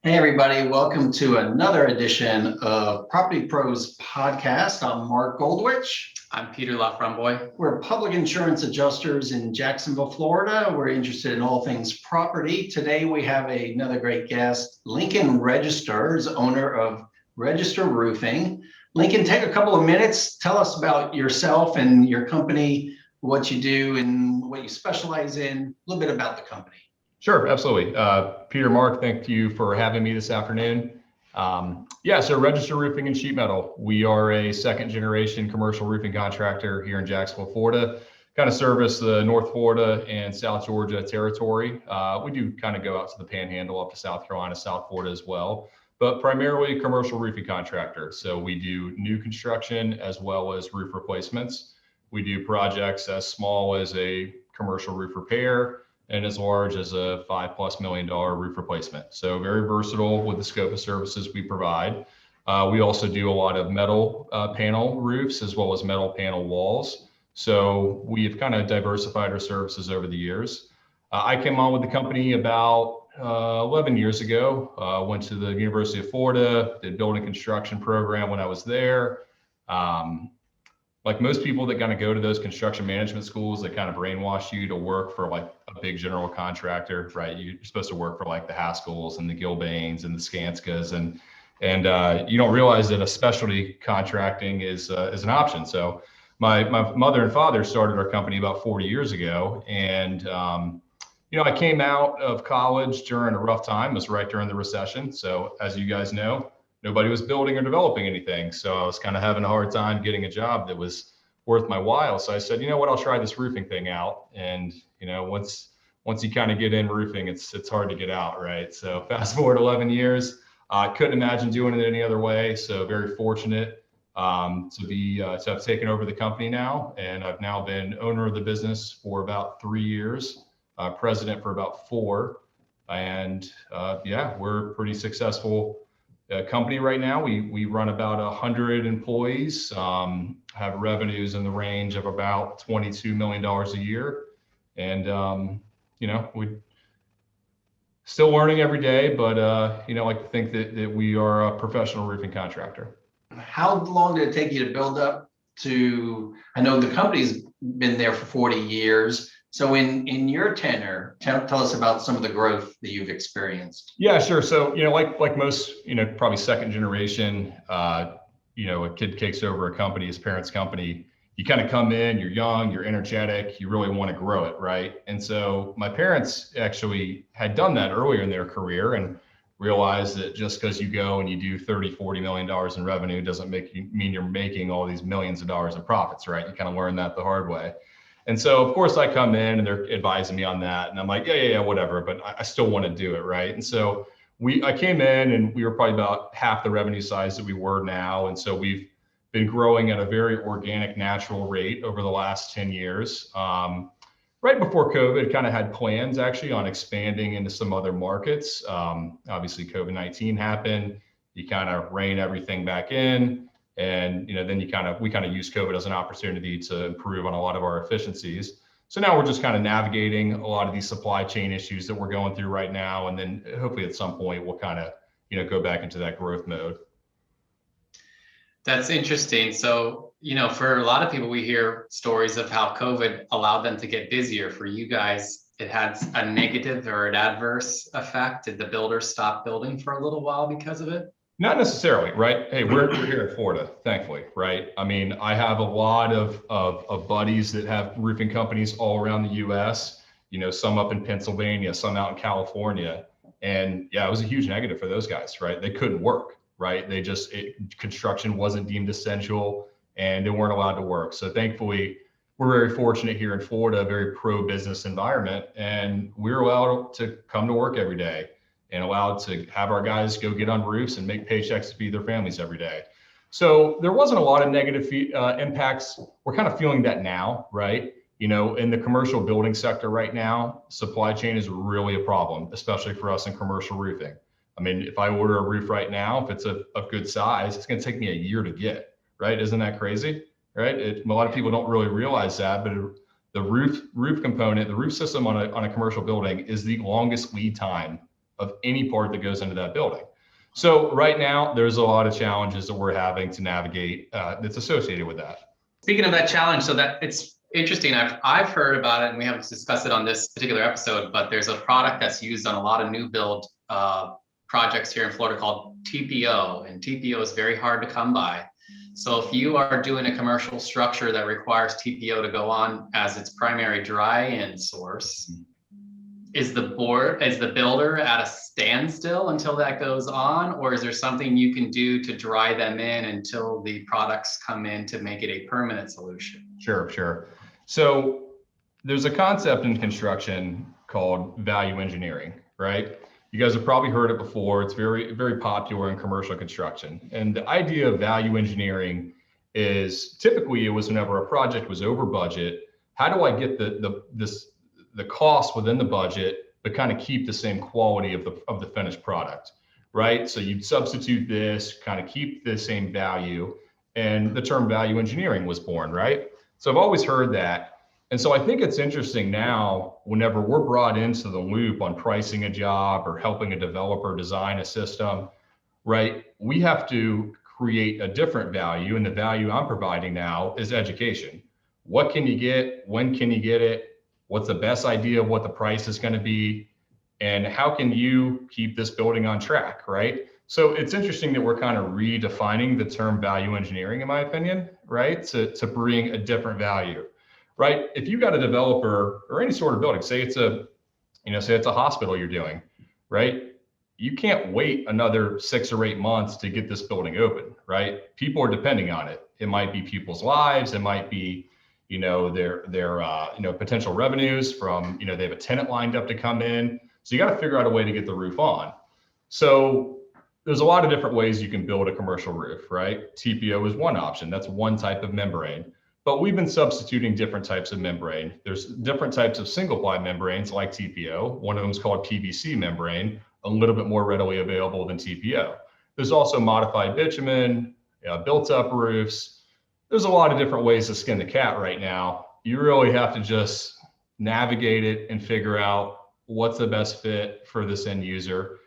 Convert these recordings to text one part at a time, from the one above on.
Hey, everybody. Welcome to another edition of Property Pros Podcast. I'm Mark Goldwich. I'm Peter Laframboy. We're public insurance adjusters in Jacksonville, Florida. We're interested in all things property. Today, we have another great guest, Lincoln Register's owner of Register Roofing. Lincoln, take a couple of minutes. Tell us about yourself and your company, what you do and what you specialize in, a little bit about the company. Sure, absolutely. Peter, Mark, thank you for having me this afternoon. So Register Roofing and Sheet Metal. We are a second generation commercial roofing contractor here in Jacksonville, Florida. Kind of service the North Florida and South Georgia territory. We do kind of go out to the Panhandle, up to South Carolina, South Florida as well, but primarily commercial roofing contractor. So we do new construction as well as roof replacements. We do projects as small as a commercial roof repair and as large as a $5+ million roof replacement. So very versatile with the scope of services we provide. We also do a lot of metal panel roofs as well as metal panel walls. So we've kind of diversified our services over the years. I came on with the company about 11 years ago. Went to the University of Florida, did building construction program when I was there. Like most people that kind of go to those construction management schools, they kind of brainwash you to work for like a big general contractor, right? You're supposed to work for like the Haskells and the Gilbanes and the Skanskas, and you don't realize that a specialty contracting is an option. So my mother and father started our company about 40 years ago, and I came out of college during a rough time. It was right during the recession. So as you guys know, nobody was building or developing anything. So I was kind of having a hard time getting a job that was worth my while. So I said, you know what, I'll try this roofing thing out. And, once you kind of get in roofing, it's hard to get out, right? So fast forward 11 years, I couldn't imagine doing it any other way. So very fortunate to have taken over the company now. And I've now been owner of the business for about 3 years, president for about 4. And we're pretty successful company right now. We run about 100 employees, have revenues in the range of about $22 million a year. And, we still learning every day, but, I like to think that we are a professional roofing contractor. How long did it take you to build up to, I know the company's been there for 40 years. So in your tenure, tell us about some of the growth that you've experienced. Yeah, sure. So, like most, probably second generation, a kid takes over a company, his parents' company. You kind of come in, you're young, you're energetic, you really want to grow it, right? And so my parents actually had done that earlier in their career and realized that just because you go and you do $30-40 million in revenue doesn't mean you're making all these millions of dollars in profits, right? You kind of learn that the hard way. And so, of course, I come in and they're advising me on that. And I'm like, yeah, whatever. But I still want to do it, right? And so I came in and we were probably about half the revenue size that we were now. And so we've been growing at a very organic, natural rate over the last 10 years. Right before COVID, kind of had plans actually on expanding into some other markets. Obviously, COVID-19 happened. You kind of rein everything back in. And then we kind of use COVID as an opportunity to improve on a lot of our efficiencies. So now we're just kind of navigating a lot of these supply chain issues that we're going through right now, and then hopefully at some point we'll kind of go back into that growth mode. That's interesting. So for a lot of people, we hear stories of how COVID allowed them to get busier. For you guys, it had a negative or an adverse effect. Did the builders stop building for a little while because of it? Not necessarily, right? Hey, we're here in Florida, thankfully, right? I mean, I have a lot of buddies that have roofing companies all around the U.S., some up in Pennsylvania, some out in California. And yeah, it was a huge negative for those guys, right? They couldn't work, right? Construction wasn't deemed essential and they weren't allowed to work. So thankfully, we're very fortunate here in Florida, a very pro-business environment, and we're allowed to come to work every day and allowed to have our guys go get on roofs and make paychecks to feed their families every day. So there wasn't a lot of negative impacts. We're kind of feeling that now, right? In the commercial building sector right now, supply chain is really a problem, especially for us in commercial roofing. I mean, if I order a roof right now, if it's a good size, it's going to take me a year to get, right? Isn't that crazy, right? A lot of people don't really realize that, but the roof component, the roof system on a commercial building is the longest lead time of any part that goes into that building. So right now, there's a lot of challenges that we're having to navigate that's associated with that. Speaking of that challenge, so that it's interesting. I've heard about it, and we haven't discussed it on this particular episode, but there's a product that's used on a lot of new build projects here in Florida called TPO, and TPO is very hard to come by. So if you are doing a commercial structure that requires TPO to go on as its primary dry-in source, is the builder at a standstill until that goes on, or is there something you can do to dry them in until the products come in to make it a permanent solution? Sure. So there's a concept in construction called value engineering, right? You guys have probably heard it before. It's very, very popular in commercial construction. And the idea of value engineering is typically it was whenever a project was over budget, how do I get the cost within the budget, but kind of keep the same quality of the finished product, right? So you'd substitute this, kind of keep the same value, and the term value engineering was born, right? So I've always heard that. And so I think it's interesting now, whenever we're brought into the loop on pricing a job or helping a developer design a system, right? We have to create a different value, and the value I'm providing now is education. What can you get? When can you get it? What's the best idea of what the price is going to be? And how can you keep this building on track, right? So it's interesting that we're kind of redefining the term value engineering, in my opinion, right? To bring a different value, right? If you got a developer or any sort of building, say it's a hospital you're doing, right? You can't wait another 6 or 8 months to get this building open, right? People are depending on it. It might be people's lives. It might be, their potential revenues from, they have a tenant lined up to come in. So you got to figure out a way to get the roof on. So there's a lot of different ways you can build a commercial roof, right? TPO is one option. That's one type of membrane. But we've been substituting different types of membrane. There's different types of single ply membranes like TPO. One of them is called PVC membrane, a little bit more readily available than TPO. There's also modified bitumen, built up roofs. There's a lot of different ways to skin the cat right now. You really have to just navigate it and figure out what's the best fit for this end user.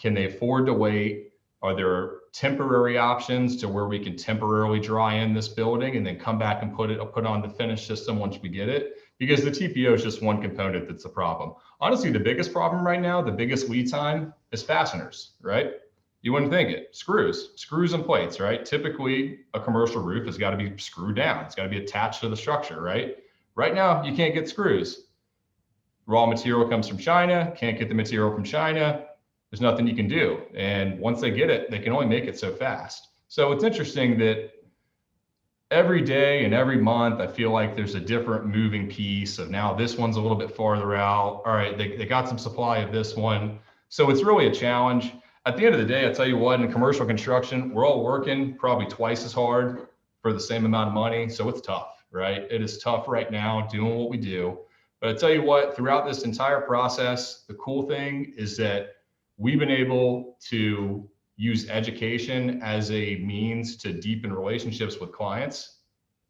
Can they afford to wait? Are there temporary options to where we can temporarily dry in this building and then come back and put on the finished system once we get it? Because the TPO is just one component that's the problem. Honestly, the biggest problem right now, the biggest lead time is fasteners, right? You wouldn't think it. Screws and plates, right? Typically, a commercial roof has got to be screwed down. It's got to be attached to the structure, right? Right now, you can't get screws. Raw material comes from China, can't get the material from China. There's nothing you can do. And once they get it, they can only make it so fast. So it's interesting that every day and every month, I feel like there's a different moving piece of now this one's a little bit farther out. All right, they got some supply of this one. So it's really a challenge. At the end of the day, I tell you what, in commercial construction, we're all working probably twice as hard for the same amount of money. So it's tough, right? It is tough right now doing what we do. But I tell you what, throughout this entire process, the cool thing is that we've been able to use education as a means to deepen relationships with clients,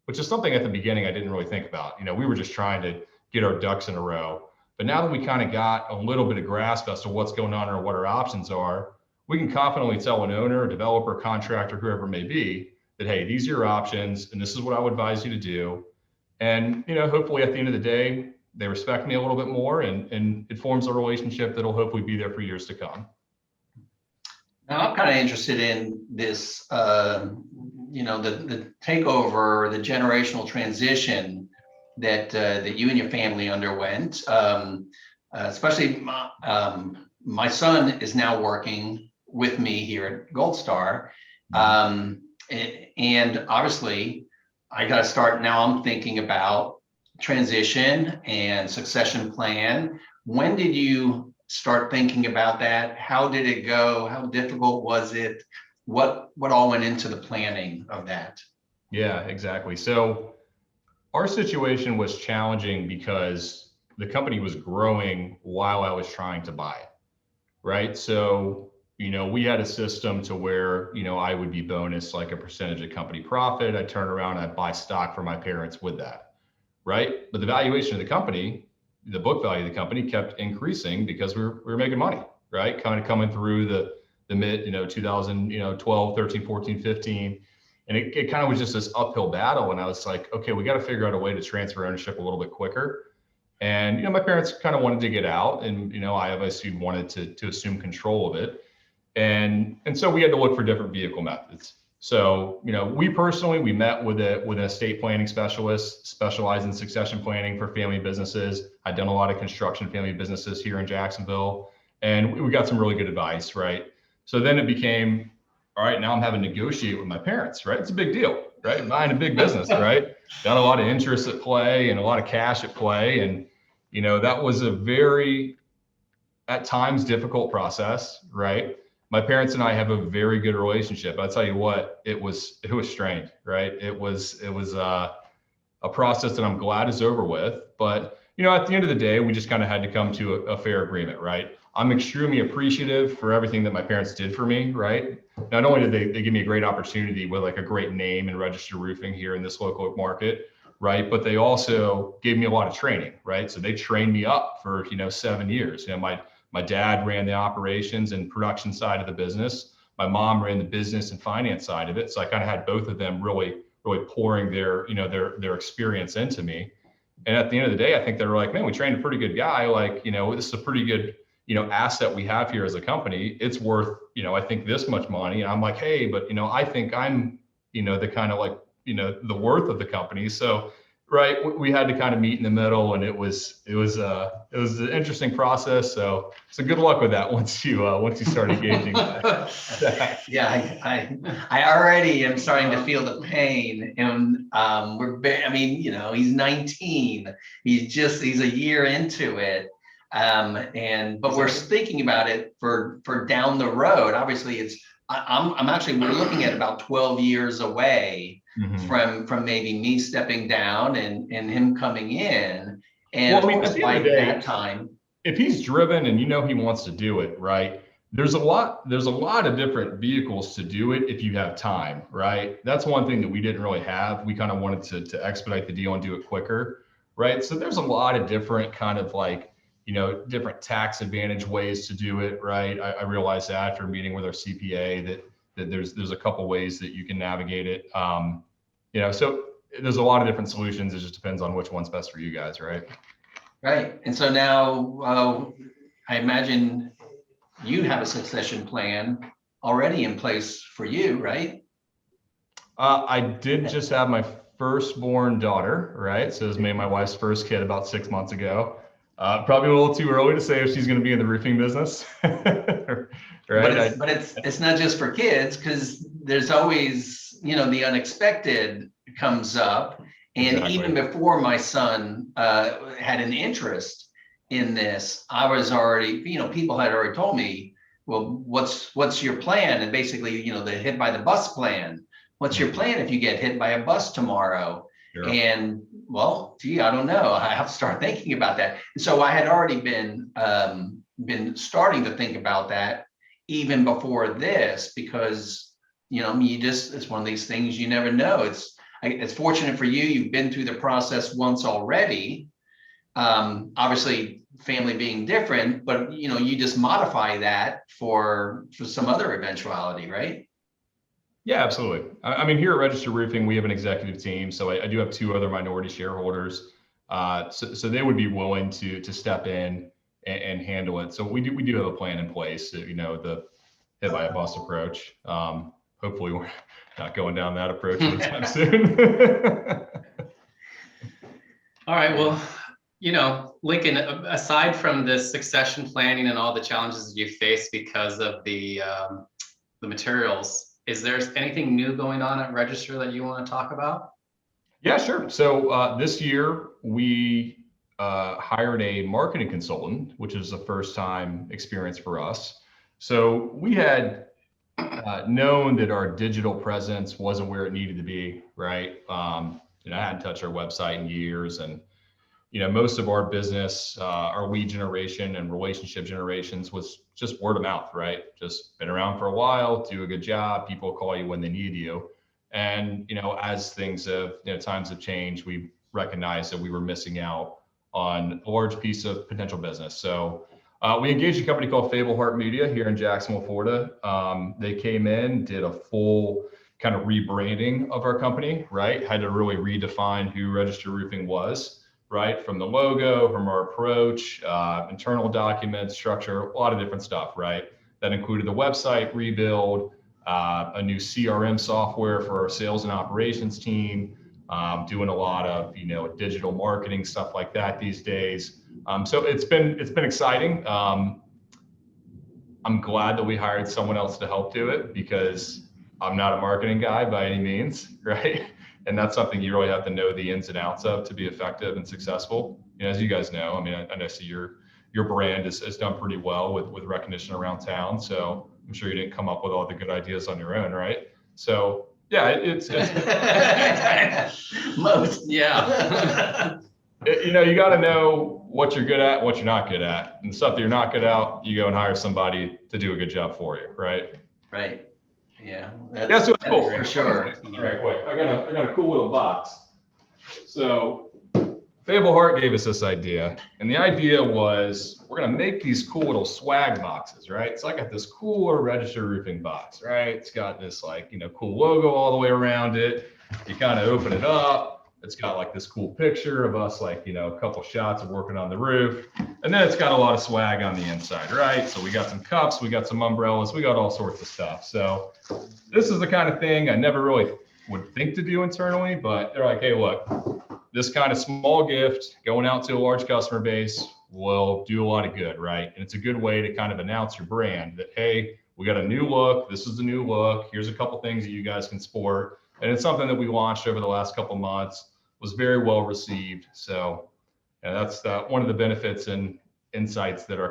which is something at the beginning I didn't really think about. We were just trying to get our ducks in a row. But now that we kind of got a little bit of grasp as to what's going on or what our options are, we can confidently tell an owner, developer, contractor, whoever it may be, that, hey, these are your options, and this is what I would advise you to do. And, hopefully at the end of the day, they respect me a little bit more, and it forms a relationship that'll hopefully be there for years to come. Now, I'm kind of interested in this, the takeover, the generational transition that you and your family underwent. Especially my son is now working with me here at Gold Star. And obviously I got to start now. I'm thinking about transition and succession plan. When did you start thinking about that? How did it go? How difficult was it? What all went into the planning of that? Yeah, exactly. So our situation was challenging because the company was growing while I was trying to buy it, right? So, we had a system to where, I would be bonused like a percentage of company profit. I'd turn around and I'd buy stock for my parents with that, right? But the valuation of the company, the book value of the company kept increasing because we were making money, right? Kind of coming through the mid, 2012, 13, 14, 15. And it kind of was just this uphill battle. And I was like, okay, we got to figure out a way to transfer ownership a little bit quicker. And, my parents kind of wanted to get out, and, I obviously wanted to assume control of it. And so we had to look for different vehicle methods. So, we met with an estate planning specialist specialized in succession planning for family businesses. I'd done a lot of construction family businesses here in Jacksonville, and we got some really good advice, right? So then it became, all right, now I'm having to negotiate with my parents, right? It's a big deal, right? Buying a big business, right? Got a lot of interest at play and a lot of cash at play. And, that was a very, at times, difficult process, right? My parents and I have a very good relationship. I'll tell you what, it was strained, right? It was a process that I'm glad is over with. But, at the end of the day, we just kind of had to come to a fair agreement, right? I'm extremely appreciative for everything that my parents did for me, right? Not only did they give me a great opportunity with like a great name and register roofing here in this local market, right? But they also gave me a lot of training, right? So they trained me up for, 7 years. My dad ran the operations and production side of the business. My mom ran the business and finance side of it. So I kind of had both of them really pouring their experience into me. And at the end of the day, I think they were like, man, we trained a pretty good guy. Like, this is a pretty good, asset we have here as a company. It's worth, I think this much money. And I'm like, hey, but, I think I'm, the kind of like, the worth of the company. So, right, we had to kind of meet in the middle, and it was an interesting process. So good luck with that once you start engaging. Yeah, I already am starting to feel the pain, and he's 19. He's a year into it. But we're thinking about it for down the road. Obviously, we're looking at about 12 years away from maybe me stepping down and him coming in. And well, at the end of the day, that time, if he's driven and he wants to do it, right? There's a lot of different vehicles to do it if you have time, right? That's one thing that we didn't really have. We kind of wanted to expedite the deal and do it quicker, right? So there's a lot of different kind of like, different tax advantage ways to do it, right? I realized that after meeting with our CPA that there's a couple ways that you can navigate it. So there's a lot of different solutions. It just depends on which one's best for you guys, right? Right. And so now I imagine you have a succession plan already in place for you, right? I did just have my firstborn daughter, right? So it was me and my wife's first kid about 6 months ago. Probably a little too early to say if she's going to be in the roofing business, right? But it's not just for kids, because there's always, the unexpected comes up. And Exactly. Even before my son had an interest in this, I was already, people had already told me, well, what's your plan? And basically, the hit by the bus plan. What's your plan if you get hit by a bus tomorrow? Sure. And well, I don't know. I have to start thinking about that. And so I had already been starting to think about that even before this, because it's one of these things you never know. It's fortunate for you. You've been through the process once already. Obviously, family being different, but you just modify that for some other eventuality, right? Yeah, absolutely. I mean, here at Register Roofing, we have an executive team. So I do have 2 other minority shareholders. So they would be willing to step in and handle it. So we do have a plan in place, the hit by a bus approach. Hopefully we're not going down that approach anytime soon. All right. Well, Lincoln, aside from the succession planning and all the challenges you face because of the materials, is there anything new going on at Register that you want to talk about? Yeah, sure. So this year we hired a marketing consultant, which is a first time experience for us. So we had known that our digital presence wasn't where it needed to be, right? I hadn't touched our website in years, and most of our business, our lead generation and relationship generations was just word of mouth, right? Just been around for a while, do a good job, people call you when they need you. And, as things have, times have changed, we recognized that we were missing out on a large piece of potential business. So We engaged a company called Fableheart Media here in Jacksonville, Florida. They came in, did a full kind of rebranding of our company, right? Had to really redefine who Register Roofing was, right? From the logo, from our approach, internal documents, structure, a lot of different stuff, right? That included the website rebuild, a new CRM software for our sales and operations team, doing a lot of, digital marketing, stuff like that these days. So it's been exciting. I'm glad that we hired someone else to help do it because I'm not a marketing guy by any means, right? And that's something you really have to know the ins and outs of to be effective and successful. As you guys know, I mean, I know your brand has done pretty well with recognition around town. So I'm sure you didn't come up with all the good ideas on your own, right? So yeah, it's most, Yeah. you got to know what you're good at, and what you're not good at, and the stuff that you're not good at, you go and hire somebody to do a good job for you, right? Right. Yeah. That's what's cool for sure. Right, quick. I got a cool little box. So Fableheart gave us this idea, and the idea was we're gonna make these cool little swag boxes, right? So I got this cooler Register Roofing box, right? It's got this cool logo all the way around it. You kind of open it up. It's got like this cool picture of us, a couple shots of working on the roof. And then it's got a lot of swag on the inside, right? So we got some cups, we got some umbrellas, we got all sorts of stuff. So this is the kind of thing I never really would think to do internally, but they're like, hey, look, this kind of small gift going out to a large customer base will do a lot of good, right? And it's a good way to kind of announce your brand that, hey, we got a new look. This is the new look. Here's a couple things that you guys can sport. And it's something that we launched over the last couple months. Was very well received. So that's one of the benefits and insights that our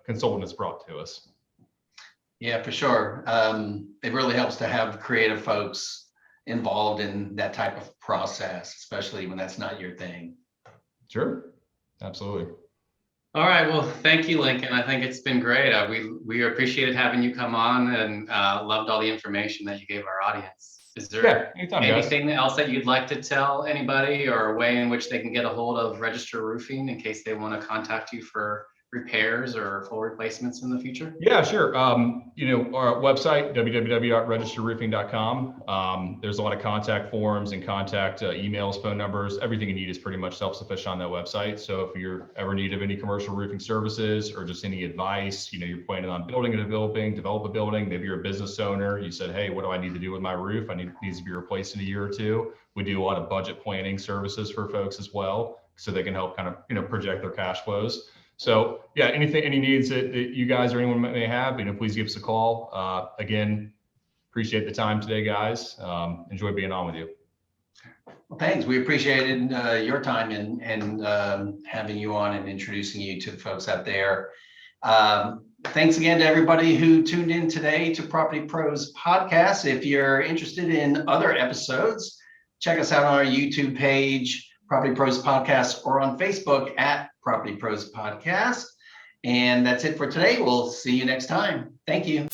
consultant has brought to us. Yeah, for sure. It really helps to have creative folks involved in that type of process, especially when that's not your thing. Sure, absolutely. All right. Well, thank you, Lincoln. I think it's been great. We appreciated having you come on and loved all the information that you gave our audience. Is there anytime, anything else that you'd like to tell anybody or a way in which they can get a hold of Register Roofing in case they want to contact you for repairs or full replacements in the future? Yeah, sure. Our website, www.registerroofing.com. There's a lot of contact forms and contact emails, phone numbers. Everything you need is pretty much self-sufficient on that website. So if you're ever in need of any commercial roofing services or just any advice, you're planning on building and develop a building, maybe you're a business owner, you said, hey, what do I need to do with my roof? It needs to be replaced in a year or two. We do a lot of budget planning services for folks as well, so they can help kind of, project their cash flows. So yeah, any needs that you guys or anyone may have, please give us a call. Again, appreciate the time today, guys. Enjoy being on with you. Well, thanks. We appreciated your time and having you on and introducing you to the folks out there. Thanks again to everybody who tuned in today to Property Pros Podcast. If you're interested in other episodes, check us out on our YouTube page, Property Pros Podcast, or on Facebook at Property Pros Podcast. And that's it for today. We'll see you next time. Thank you.